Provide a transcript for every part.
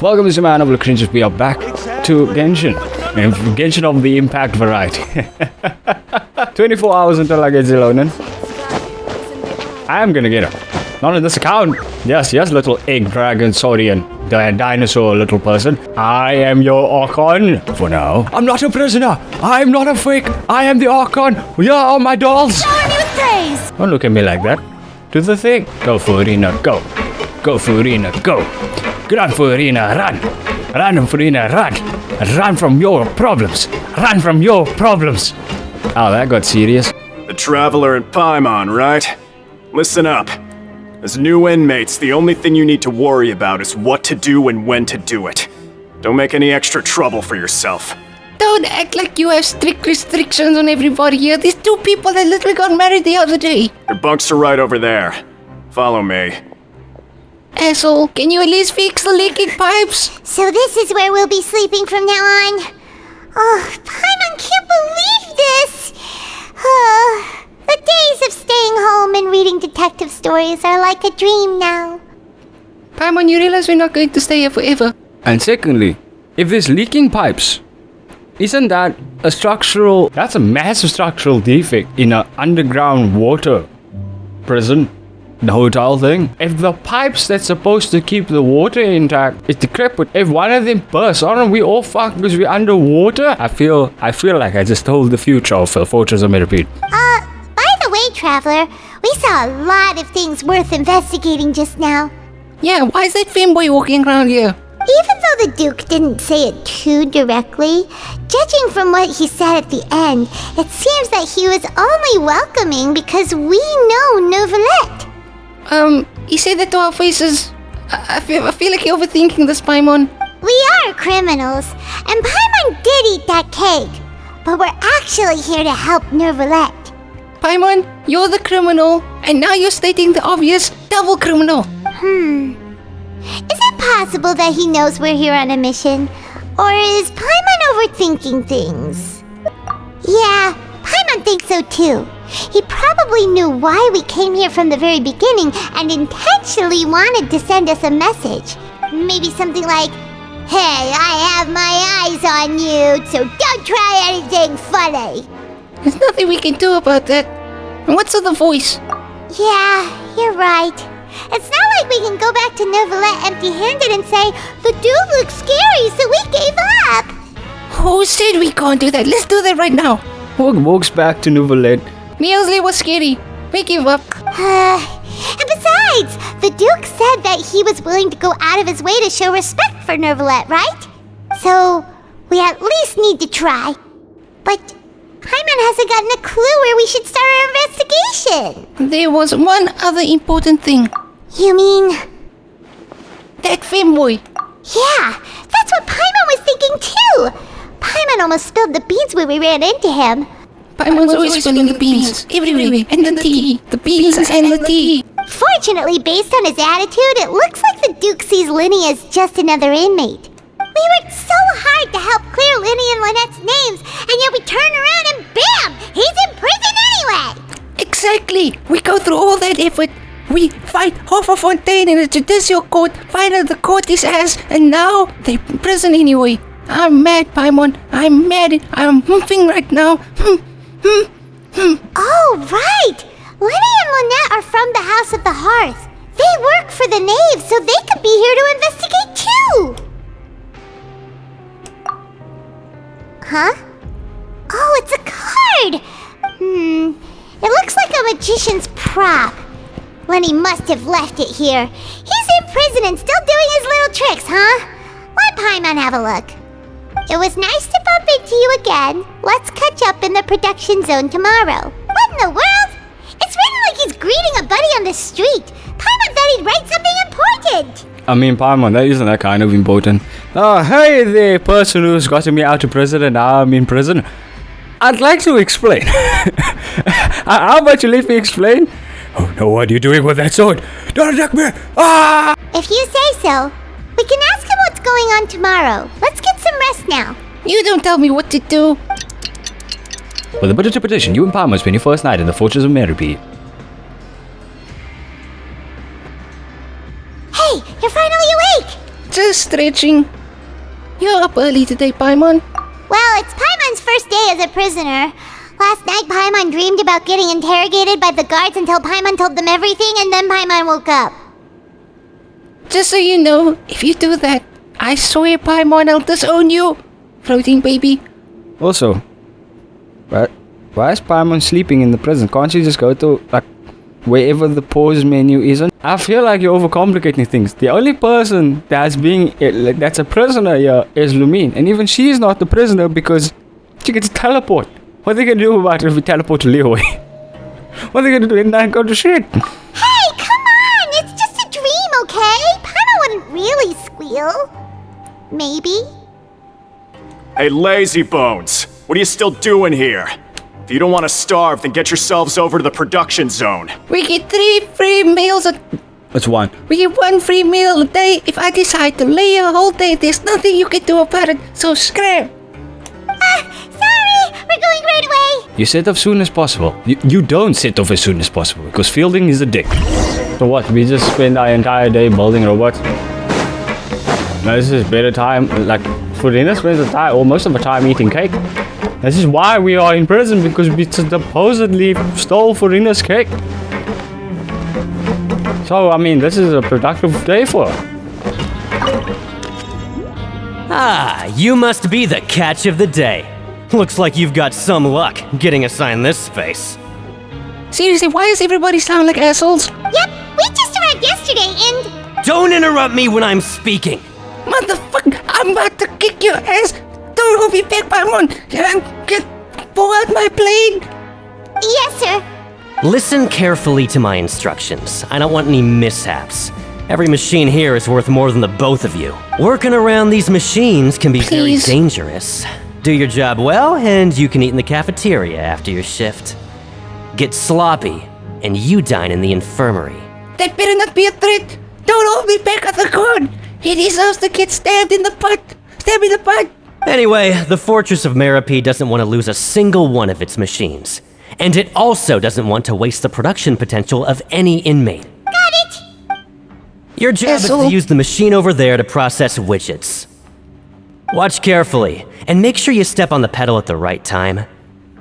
Welcome to my novel cringes. We are back to Genshin. And Genshin of the impact variety. 24 hours until I get Zilonen. I am gonna get her. Not in this account. Yes, little egg dragon saurian. The dinosaur little person. I am your Archon. For now. I'm not a prisoner. I'm not a fake. I am the Archon. We are all my dolls. Don't look at me like that. Do the thing. Go, Furina, go. Go, Furina, go. Run, Furina, run. Run, Furina, run. Run from your problems. Run from your problems. Oh, that got serious. The Traveler and Paimon, right? Listen up. As new inmates, the only thing you need to worry about is what to do and when to do it. Don't make any extra trouble for yourself. Don't act like you have strict restrictions on everybody here. These two people that literally got married the other day. Your bunks are right over there. Follow me. Asshole, can you at least fix the leaking pipes? So this is where we'll be sleeping from now on. Oh, Paimon can't believe this. The days of staying home and reading detective stories are like a dream now. Paimon, you realize we're not going to stay here forever. And secondly, if there's leaking pipes, isn't that a structural... That's a massive structural defect in an underground water prison, the hotel thing. If the pipes that's supposed to keep the water intact is decrepit, if one of them bursts, aren't we all fucked because we're underwater? I feel like I just told the future of Fortress of Mirapede. By the way, Traveler, we saw a lot of things worth investigating just now. Yeah, why is that fanboy walking around here? Even though the Duke didn't say it too directly, judging from what he said at the end, it seems that he was only welcoming because we know Neuvillette. He said that to our faces. I feel like you're overthinking this, Paimon. We are criminals, and Paimon did eat that cake, but we're actually here to help Neuvillette. Paimon, you're the criminal, and now you're stating the obvious double criminal. Is it possible that he knows we're here on a mission? Or is Paimon overthinking things? Yeah, Paimon thinks so too. He probably knew why we came here from the very beginning and intentionally wanted to send us a message. Maybe something like, "Hey, I have my eyes on you, so don't try anything funny." There's nothing we can do about that. And what's with the voice? Yeah, you're right. It's not like we can go back to Neuvillette empty-handed and say, "The dude looks scary, so we gave up." Who said we can't do that? Let's do that right now. Walks back to Neuvillette. Neosley was scary. We give up. And besides, the Duke said that he was willing to go out of his way to show respect for Neuvillette, right? So, we at least need to try. But Paimon hasn't gotten a clue where we should start our investigation. There was one other important thing. You mean? That fanboy. Yeah, that's what Paimon was thinking too. Paimon almost spilled the beans when we ran into him. Paimon's always spilling the beans. Everywhere. And the tea. The beans and the tea. Fortunately, based on his attitude, it looks like the Duke sees Linny as just another inmate. We worked so hard to help clear Linny and Lynette's names, and yet we turn around and bam! He's in prison anyway! Exactly. We go through all that effort. We fight Hofferfontaine in a judicial court, find out the court is ass, and now they're in prison anyway. I'm mad, Paimon. I'm mad. I'm humping right now. Oh, right! Linny and Lynette are from the House of the Hearth. They work for the Knave, so they could be here to investigate too! Huh? Oh, it's a card! It looks like a magician's prop. Lenny must have left it here. He's in prison and still doing his little tricks, huh? Let Paimon have a look. It was nice to bump into you again. Let's catch up in the production zone tomorrow. What in the world? It's written like he's greeting a buddy on the street. Paimon thought he'd write something important. I mean, Paimon, that isn't that kind of important. Oh, hey there, person who's gotten me out of prison and now I'm in prison. I'd like to explain. How about you let me explain? Oh no, what are you doing with that sword? Don't attack me! Ah! If you say so, we can ask him what's going on tomorrow. Let's get some rest now. You don't tell me what to do. With a bit of repetition, you and Paimon spend your first night in the Fortress of Mirapede. Hey, you're finally awake! Just stretching. You're up early today, Paimon. Well, it's Paimon's first day as a prisoner. Last night, Paimon dreamed about getting interrogated by the guards until Paimon told them everything, and then Paimon woke up. Just so you know, if you do that, I swear, Paimon, I'll disown you. Floating baby. Also, why is Paimon sleeping in the prison? Can't you just go to, like, wherever the pause menu is on? I feel like you're overcomplicating things. The only person that's a prisoner here is Lumine. And even she's not the prisoner because she gets to teleport. What are they gonna do about it if we teleport to Leeway? What are they gonna do in that go to shit? Hey, come on! It's just a dream, okay? Paimon wouldn't really squeal. Maybe. Hey, lazy bones! What are you still doing here? If you don't want to starve, then get yourselves over to the production zone. We get 3 free meals a... That's one. We get 1 free meal a day. If I decide to lay a whole day, there's nothing you can do about it. So scram. Sorry! We're going right away! You set off soon as possible. You don't set off as soon as possible because fielding is a dick. So what? We just spend our entire day building robots? No, this is better time. Like, Furina spends the time, or most of the time, eating cake. This is why we are in prison, because we supposedly stole Furina's cake. So, I mean, this is a productive day for her. Ah, you must be the catch of the day. Looks like you've got some luck getting assigned this space. Seriously, why does everybody sound like assholes? Yep, we just arrived yesterday and... Don't interrupt me when I'm speaking. Motherfucker, I'm about to kick your ass. Don't hold me back, Paimon. Pull out my plane. Yes, sir. Listen carefully to my instructions. I don't want any mishaps. Every machine here is worth more than the both of you. Working around these machines can be Please. very dangerous. Do your job well, and you can eat in the cafeteria after your shift. Get sloppy, and you dine in the infirmary. That better not be a threat. Don't hold me back at the guard. He deserves to get stabbed in the butt. Stab in the butt. Anyway, the Fortress of Meropee doesn't want to lose a single one of its machines. And it also doesn't want to waste the production potential of any inmate. Got it! Your job is Asshole. to use the machine over there to process widgets. Watch carefully, and make sure you step on the pedal at the right time.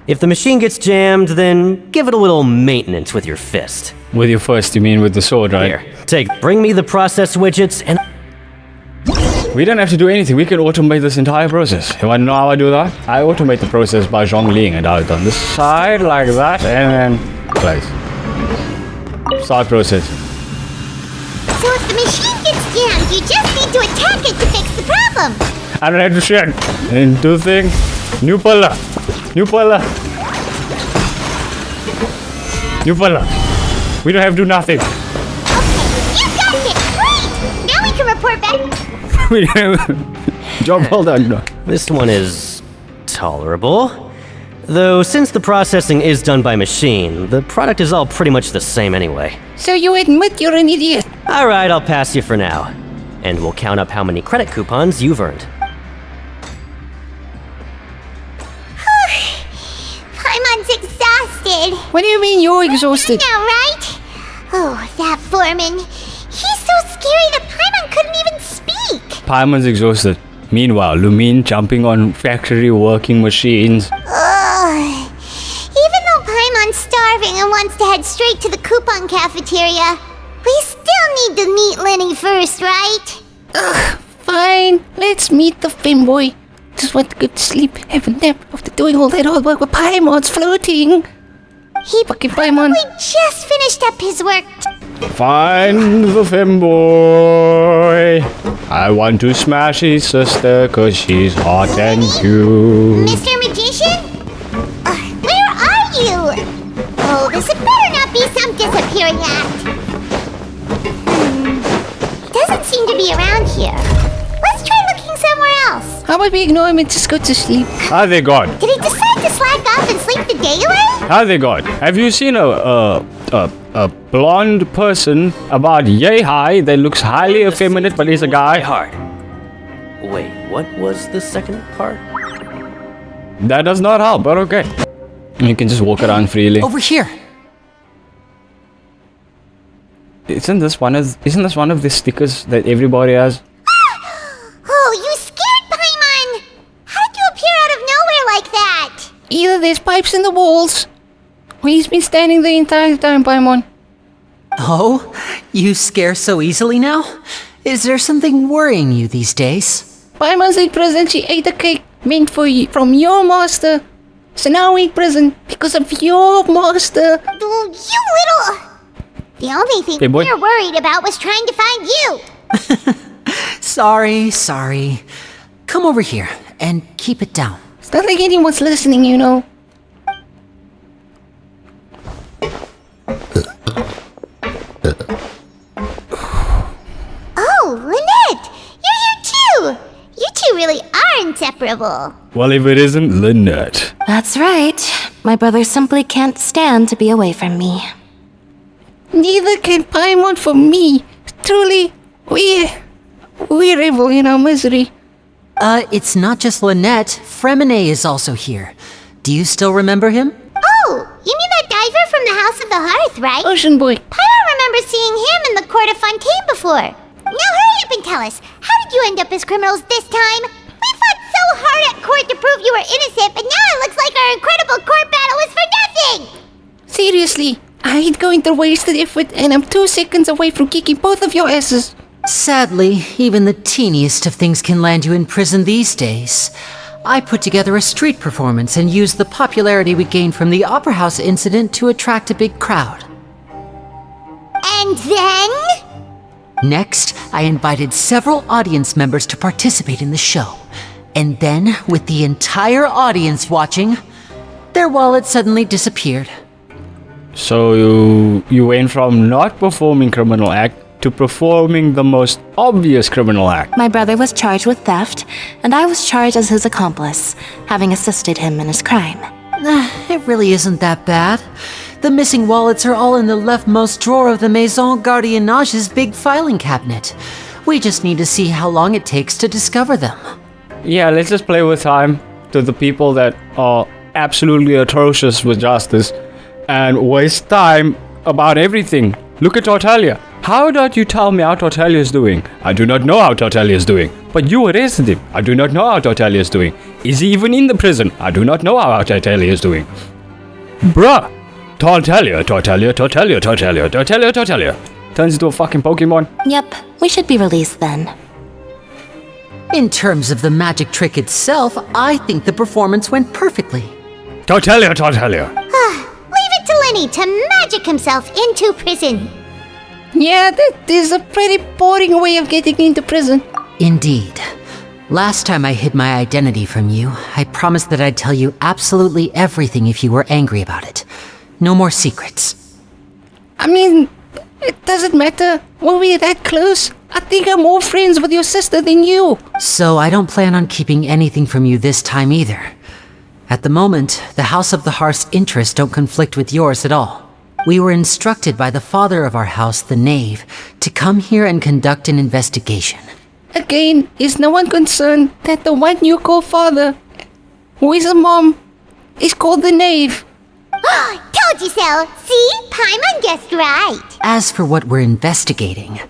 If the machine gets jammed, then give it a little maintenance with your fist. With your first, you mean with the sword, right? Here, bring me the process widgets, and... We don't have to do anything. We can automate this entire process. You want to know how I do that? I automate the process by zhongling it out on the side like that, and then place. Start processing. So if the machine gets jammed, you just need to attack it to fix the problem. I don't have to shit. And do thing. New pillar. New pillar. New pillar. We don't have to do nothing. Okay, you got it! Great! Now we can report back. Job well done. This one is... tolerable. Though, since the processing is done by machine, the product is all pretty much the same anyway. So you admit you're an idiot. Alright, I'll pass you for now. And we'll count up how many credit coupons you've earned. Paimon's exhausted. What do you mean you're exhausted? Now, right? Oh, that foreman. He's so scary that Paimon couldn't even speak. Paimon's exhausted. Meanwhile, Lumine jumping on factory working machines. Ugh. Even though Paimon's starving and wants to head straight to the coupon cafeteria, we still need to meet Lenny first, right? Ugh, fine. Let's meet the femboy. Just want to go to sleep, have a nap after doing all that hard work with Paimon's floating. He Fucking Paimon. probably just finished up his work. Find the femboy. I want to smash his sister cause she's hot and cute. Mr. Magician? Where are you? Oh, this had better not be some disappearing act. He doesn't seem to be around here. Let's try looking somewhere else. How about we ignore him and just go to sleep? How they gone? Did he decide to slack off and sleep the day away? How they gone? Have you seen a blonde person about yay high that looks highly effeminate but is a guy? Hard. Wait, what was the second part? That does not help, but okay. You can just walk around freely. Over here! Isn't this one of the stickers that everybody has? Either there's pipes in the walls, or he's been standing the entire time, Paimon. Oh, you scare so easily now? Is there something worrying you these days? Paimon's in prison. She ate a cake meant for you from your master. So now we're in prison because of your master. Oh, you little... The only thing Hey, boy. we were worried about was trying to find you. Sorry. Come over here and keep it down. It's not like anyone's listening, you know. Oh, Lynette! You're here too! You two really are inseparable. Well, if it isn't Lynette. That's right. My brother simply can't stand to be away from me. Neither can Paimon for me. Truly, we revel in our misery. It's not just Lynette. Fremine is also here. Do you still remember him? Oh, you mean that diver from the House of the Hearth, right? Ocean Boy. Paimon remembers seeing him in the Court of Fontaine before. Now hurry up and tell us, how did you end up as criminals this time? We fought so hard at court to prove you were innocent, but now it looks like our incredible court battle was for nothing! Seriously, I ain't going to waste the effort, and I'm 2 seconds away from kicking both of your asses. Sadly, even the teeniest of things can land you in prison these days. I put together a street performance and used the popularity we gained from the Opera House incident to attract a big crowd. And then? Next, I invited several audience members to participate in the show. And then, with the entire audience watching, their wallet suddenly disappeared. So you went from not performing criminal act to performing the most obvious criminal act. My brother was charged with theft, and I was charged as his accomplice, having assisted him in his crime. It really isn't that bad. The missing wallets are all in the leftmost drawer of the Maison Gardiennage's big filing cabinet. We just need to see how long it takes to discover them. Yeah, let's just play with time to the people that are absolutely atrocious with justice and waste time about everything. Look at Tortalia. How don't you tell me how Tortalia is doing? I do not know how Tortalia is doing. But you arrested him. I do not know how Tortalia is doing. Is he even in the prison? I do not know how Tortalia is doing. Bruh. Tortalia. Turns into a fucking Pokemon. Yep, we should be released then. In terms of the magic trick itself, I think the performance went perfectly. Tortalia. Leave it to Lenny to magic himself into prison. Yeah, that is a pretty boring way of getting into prison. Indeed. Last time I hid my identity from you, I promised that I'd tell you absolutely everything if you were angry about it. No more secrets. I mean, it doesn't matter. Were we that close? I think I'm more friends with your sister than you. So I don't plan on keeping anything from you this time either. At the moment, the House of the Hearth's interests don't conflict with yours at all. We were instructed by the father of our house, the Knave, to come here and conduct an investigation. Again, is no one concerned that the one you call father, who is a mom, is called the Knave? Told you so. See? Paimon guessed right. As for what we're investigating,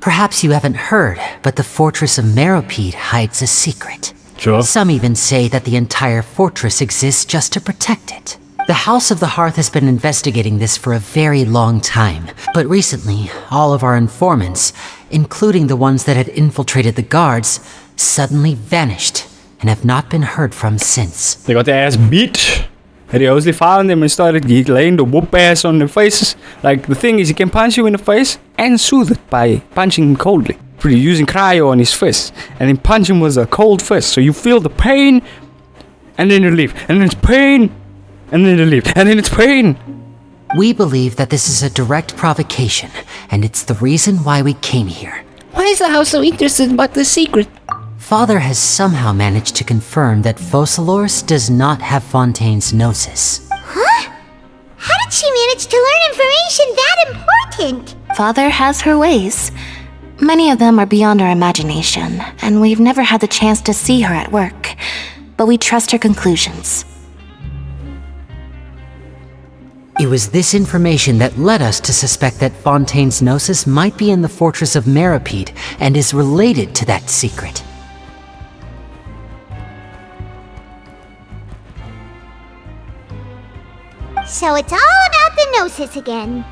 perhaps you haven't heard, but the fortress of Meropide hides a secret. Sure. Some even say that the entire fortress exists just to protect it. The House of the Hearth has been investigating this for a very long time, but recently, all of our informants, including the ones that had infiltrated the guards, suddenly vanished and have not been heard from since. They got their ass beat. And they obviously found them and started laying the whoop ass on their faces. Like, the thing is, he can punch you in the face and soothe it by punching him coldly. Using cryo on his fist. And then punch him with a cold fist. So you feel the pain, and then you leave. And then it's pain, and then you leave. And then it's pain. We believe that this is a direct provocation, and it's the reason why we came here. Why is the house so interested about the secret? Father has somehow managed to confirm that Focalors does not have Fontaine's gnosis. Huh? How did she manage to learn information that important? Father has her ways. Many of them are beyond our imagination, and we've never had the chance to see her at work. But we trust her conclusions. It was this information that led us to suspect that Fontaine's gnosis might be in the fortress of Meropide and is related to that secret. So it's all about the Gnosis again.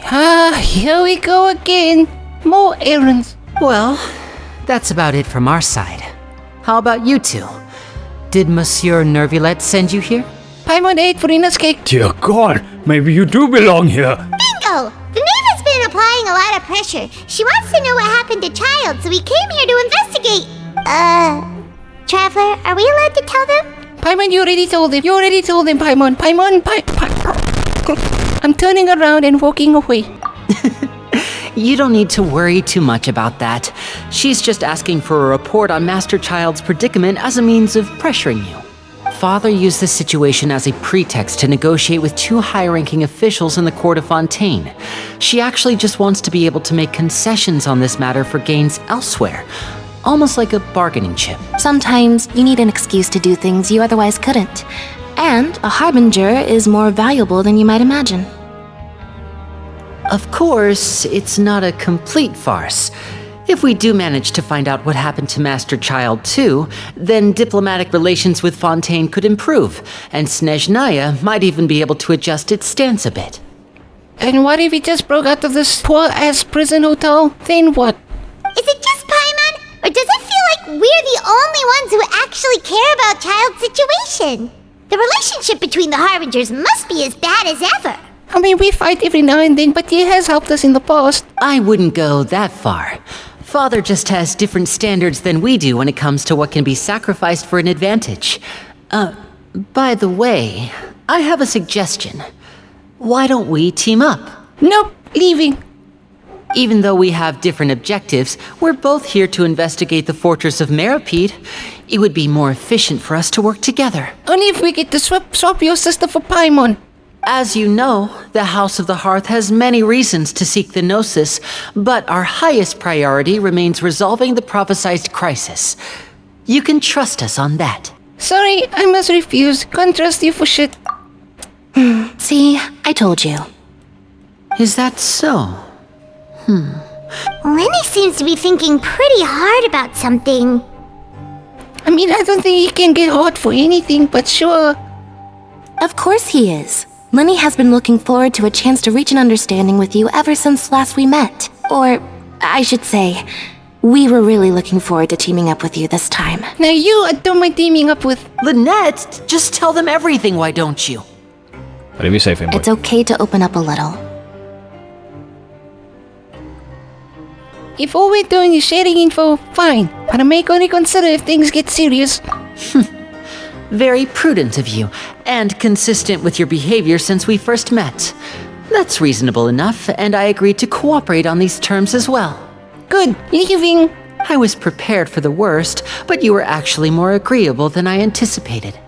Ah, here we go again. More errands. Well, that's about it from our side. How about you two? Did Monsieur Nervulette send you here? Paimon ate Farina's cake. Dear God, maybe you do belong here. Bingo! The maid has been applying a lot of pressure. She wants to know what happened to Child, so we came here to investigate. Traveler, are we allowed to tell them? Paimon, you already told him. You already told him, Paimon. I'm turning around and walking away. You don't need to worry too much about that. She's just asking for a report on Master Child's predicament as a means of pressuring you. Father used this situation as a pretext to negotiate with two high-ranking officials in the court of Fontaine. She actually just wants to be able to make concessions on this matter for gains elsewhere, almost like a bargaining chip. Sometimes you need an excuse to do things you otherwise couldn't. And a harbinger is more valuable than you might imagine. Of course, it's not a complete farce. If we do manage to find out what happened to Master Child too, then diplomatic relations with Fontaine could improve, and Snezhnaya might even be able to adjust its stance a bit. And what if he just broke out of this poor-ass prison hotel? Then what? Is it just Paimon? Or does it feel like we're the only ones who actually care about Child's situation? The relationship between the Harbingers must be as bad as ever. I mean, we fight every now and then, but he has helped us in the past. I wouldn't go that far. Father just has different standards than we do when it comes to what can be sacrificed for an advantage. By the way, I have a suggestion. Why don't we team up? Nope, leaving. Even though we have different objectives, we're both here to investigate the fortress of Meripede. It would be more efficient for us to work together. Only if we get to swap your sister for Paimon. As you know, the House of the Hearth has many reasons to seek the Gnosis, but our highest priority remains resolving the prophesized crisis. You can trust us on that. Sorry, I must refuse. Can't trust you for shit. See, I told you. Is that so? Lenny seems to be thinking pretty hard about something. I mean, I don't think he can get hot for anything, but sure. Of course he is. Lenny has been looking forward to a chance to reach an understanding with you ever since last we met. Or, I should say, we were really looking forward to teaming up with you this time. Now you are done my teaming up with. Lynette, just tell them everything, why don't you? What did we say, Finboy? It's okay to open up a little. If all we're doing is sharing info, fine. But I may only consider if things get serious. Very prudent of you, and consistent with your behavior since we first met. That's reasonable enough, and I agreed to cooperate on these terms as well. Good, leaving. I was prepared for the worst, but you were actually more agreeable than I anticipated.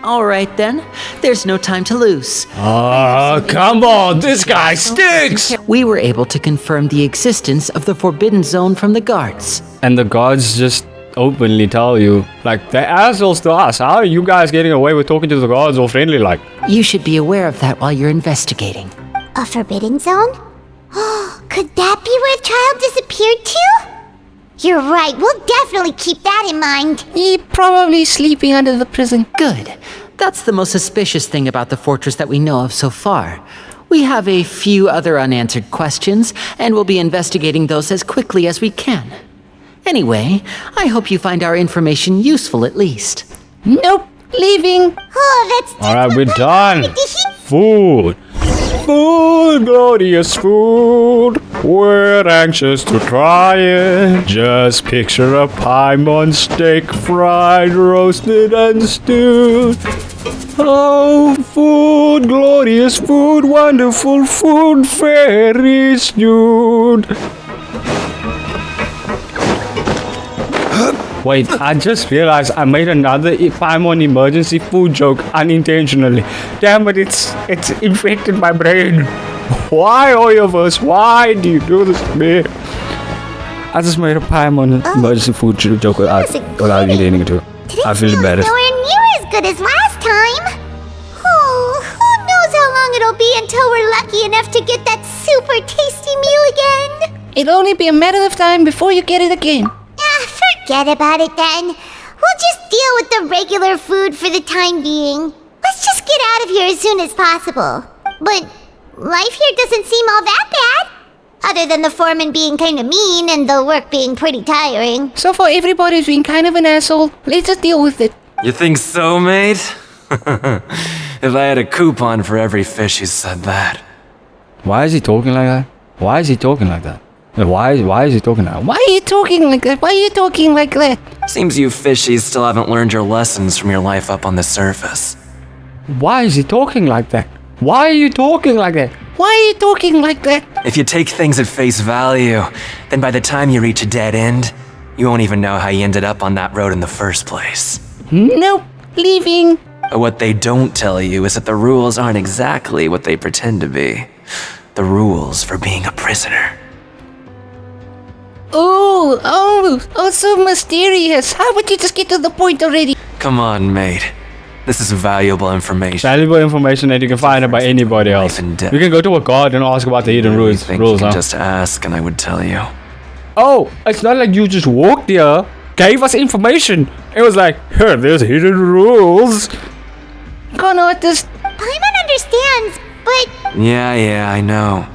All right then, there's no time to lose. Come on, this guy stinks! We were able to confirm the existence of the Forbidden Zone from the guards. And the guards just openly tell you, like, they're assholes to us. How are you guys getting away with talking to the guards all friendly like? You should be aware of that while you're investigating. A forbidden zone? Could that be where Child disappeared to? You're right, we'll definitely keep that in mind. He probably sleeping under the prison. Good. That's the most suspicious thing about the fortress that we know of so far. We have a few other unanswered questions, and we'll be investigating those as quickly as we can. Anyway, I hope you find our information useful at least. Nope, leaving. Oh, that's Alright, we're done. Did he- Food. Food, glorious food. We're anxious to try it. Just picture a Paimon steak, fried, roasted, and stewed. Oh, food, glorious food, wonderful food, very stewed. Wait, I just realized I made another Paimon emergency food joke unintentionally. Damn it, it's infected my brain. Why, Oyovers? Why do you do this to me? I just made a Paimon emergency food joke without intending to. I feel embarrassed. Nowhere near as good as last time. Oh, who knows how long it'll be until we're lucky enough to get that super tasty meal again. It'll only be a matter of time before you get it again. Forget about it then. We'll just deal with the regular food for the time being. Let's just get out of here as soon as possible. But life here doesn't seem all that bad. Other than the foreman being kinda mean and the work being pretty tiring. So far, everybody's been kind of an asshole. Let's just deal with it. You think so, mate? If I had a coupon for every fish who said that. Why is he talking like that? Why is he talking like that? Why is he talking like that? Why are you talking like that? Why are you talking like that? Seems you fishies still haven't learned your lessons from your life up on the surface. Why is he talking like that? Why are you talking like that? Why are you talking like that? If you take things at face value, then by the time you reach a dead end, you won't even know how you ended up on that road in the first place. Nope, leaving. But what they don't tell you is that the rules aren't exactly what they pretend to be. The rules for being a prisoner. Oh, so mysterious. How would you just get to the point already? Come on, mate. This is valuable information. Valuable information that you can find out by anybody else. You can go to a god and ask about the hidden rules. You can just ask and I would tell you. Oh, it's not like you just walked here, gave us information. It was like, here, there's hidden rules. Connor, this... Paimon understands, but... Yeah, I know.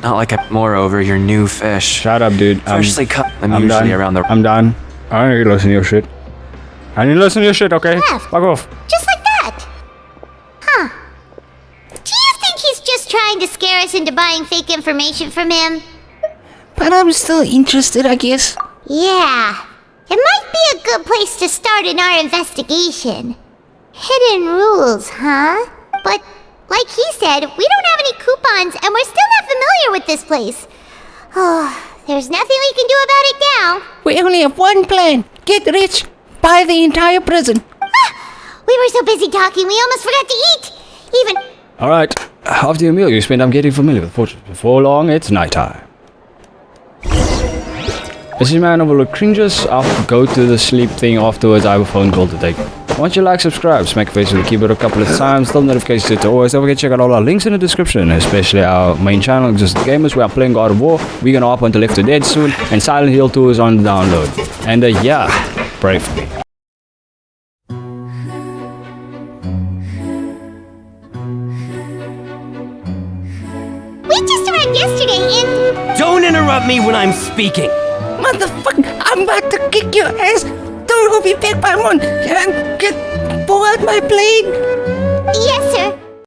Not like moreover, your new fish. Shut up, dude. Freshly cut. I'm usually done. Around the... I'm done. I don't need to listen to your shit. I need to listen to your shit, okay? Left. Fuck off. Just like that. Huh. Do you think he's just trying to scare us into buying fake information from him? But I'm still interested, I guess. Yeah. It might be a good place to start in our investigation. Hidden rules, huh? But, like he said, we don't have any coupons and we're still not familiar with this place. Oh, there's nothing we can do about it now. We only have one plan. Get rich. Buy the entire prison. We were so busy talking, we almost forgot to eat. Even... Alright, after your meal, you spend time getting familiar with fortunes. Before long, it's nighttime. This is man overlook cringes. I'll go to the sleep thing afterwards. I have a phone call to take. Once you like, subscribe, smack your face with the keyboard a couple of times, tell notifications to always. Don't forget to check out all our links in the description, especially our main channel, Just Gamers. We are playing God of War. We're gonna hop onto Left 4 Dead soon, and Silent Hill 2 is on the download. And yeah, pray for me. We just arrived yesterday and... Don't interrupt me when I'm speaking! Motherfucker, I'm about to kick your ass. Don't hold me back, Paimon. Pull out my blade. Yes,